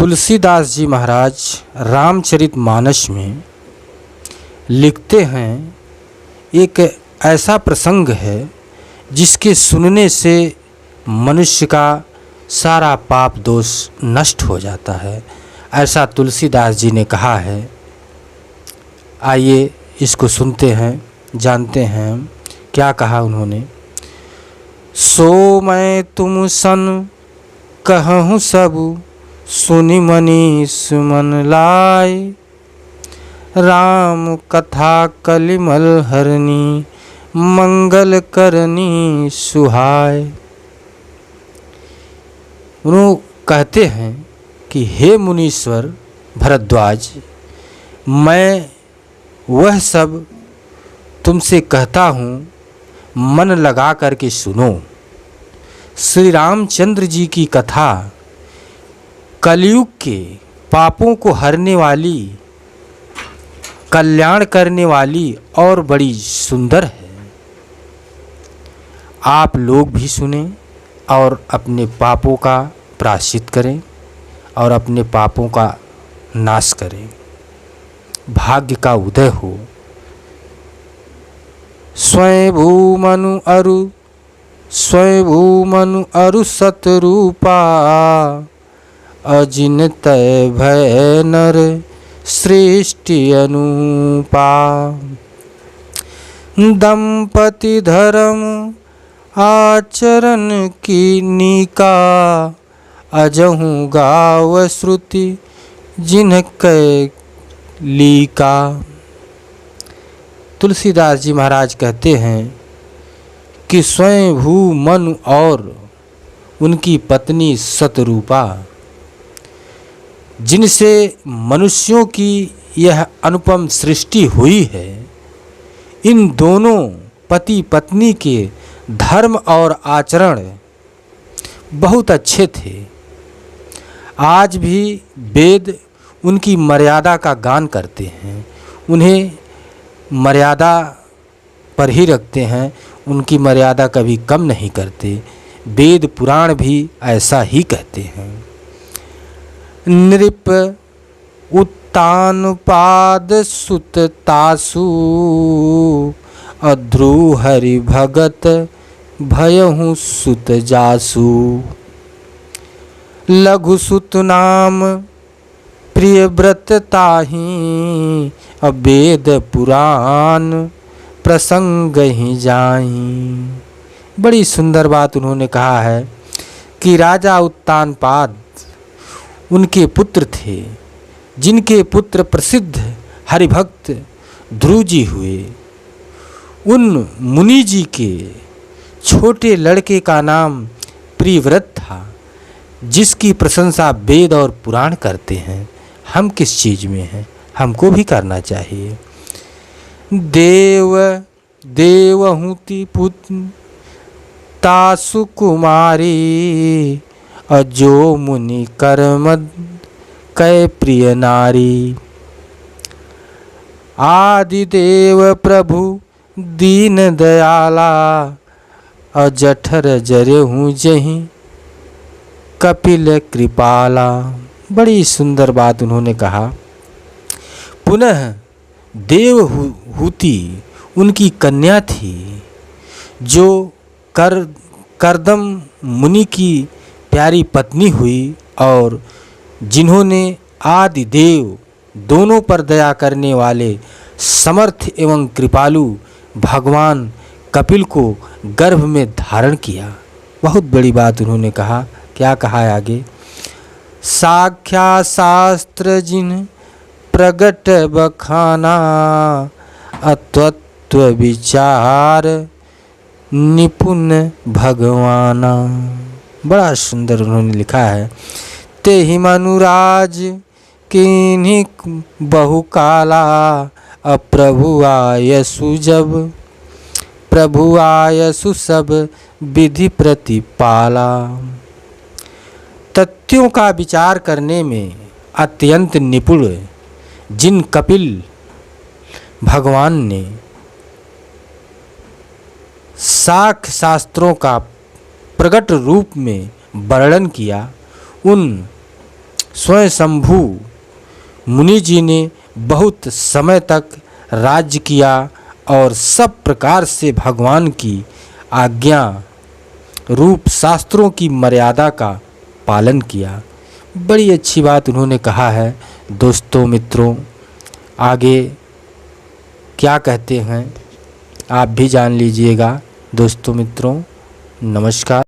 तुलसीदास जी महाराज रामचरितमानस में लिखते हैं, एक ऐसा प्रसंग है जिसके सुनने से मनुष्य का सारा पाप दोष नष्ट हो जाता है। ऐसा तुलसीदास जी ने कहा है। आइए इसको सुनते हैं, जानते हैं क्या कहा उन्होंने। सो मैं तुम सन कहूँ सब, सुनि मनीष मन लाए, राम कथा कलिमल हरनी, मंगल करनी सुहाय। उन्होंने कहते हैं कि हे मुनीश्वर भरद्वाज, मैं वह सब तुमसे कहता हूँ, मन लगा करके सुनो। श्री रामचंद्र जी की कथा कलयुग के पापों को हरने वाली, कल्याण करने वाली और बड़ी सुंदर है। आप लोग भी सुने और अपने पापों का प्रायश्चित करें और अपने पापों का नाश करें, भाग्य का उदय हो। स्वयं अरु सतरूपा, अजिन तय भय नर सृष्टि अनुपा। दंपति धर्म आचरण की नीका, अजहूँ गाव श्रुति जिनकै लीका। तुलसीदास जी महाराज कहते हैं कि स्वयं मनु और उनकी पत्नी सतरूपा, जिनसे मनुष्यों की यह अनुपम सृष्टि हुई है, इन दोनों पति पत्नी के धर्म और आचरण बहुत अच्छे थे। आज भी वेद उनकी मर्यादा का गान करते हैं, उन्हें मर्यादा पर ही रखते हैं, उनकी मर्यादा कभी कम नहीं करते। वेद पुराण भी ऐसा ही कहते हैं। नृप उत्तानपाद सुत तासु, अध्रु हरि भगत भयहु सुत जासु। लघु सुत नाम प्रिय व्रत ताहि, वेद पुराण प्रसंग ही जाहि। बड़ी सुंदर बात उन्होंने कहा है कि राजा उत्तानपाद उनके पुत्र थे, जिनके पुत्र प्रसिद्ध हरिभक्त ध्रुव जी हुए। उन मुनि जी के छोटे लड़के का नाम प्रियव्रत था, जिसकी प्रशंसा वेद और पुराण करते हैं। हम किस चीज़ में हैं, हमको भी करना चाहिए। देवहूति पुत्र तासु कुमारी, अजो मुनि कर्म कै प्रिय नारी। आदिदेव प्रभु दीन दयाला, अजठर जरेहूँ जहीं कपिल कृपाला। बड़ी सुंदर बात उन्होंने कहा। पुनः देवहूति उनकी कन्या थी, जो करदम मुनि की प्यारी पत्नी हुई और जिन्होंने आदि देव दोनों पर दया करने वाले समर्थ एवं कृपालु भगवान कपिल को गर्भ में धारण किया। बहुत बड़ी बात उन्होंने कहा। क्या कहा है आगे? साख्या शास्त्र जिन प्रगट बखाना, अतत्व विचार निपुण भगवाना। बड़ा सुंदर उन्होंने लिखा है। तेहि मनुराज किन्हीं बहुकाला, अप्रभु आयसु जब प्रभु आयसु सब विधि प्रतिपाला। तथ्यों का विचार करने में अत्यंत निपुण जिन कपिल भगवान ने साख शास्त्रों का प्रकट रूप में वर्णन किया, उन स्वयं शंभु मुनि जी ने बहुत समय तक राज्य किया और सब प्रकार से भगवान की आज्ञा रूप शास्त्रों की मर्यादा का पालन किया। बड़ी अच्छी बात उन्होंने कहा है। दोस्तों मित्रों, आगे क्या कहते हैं आप भी जान लीजिएगा। दोस्तों मित्रों, नमस्कार।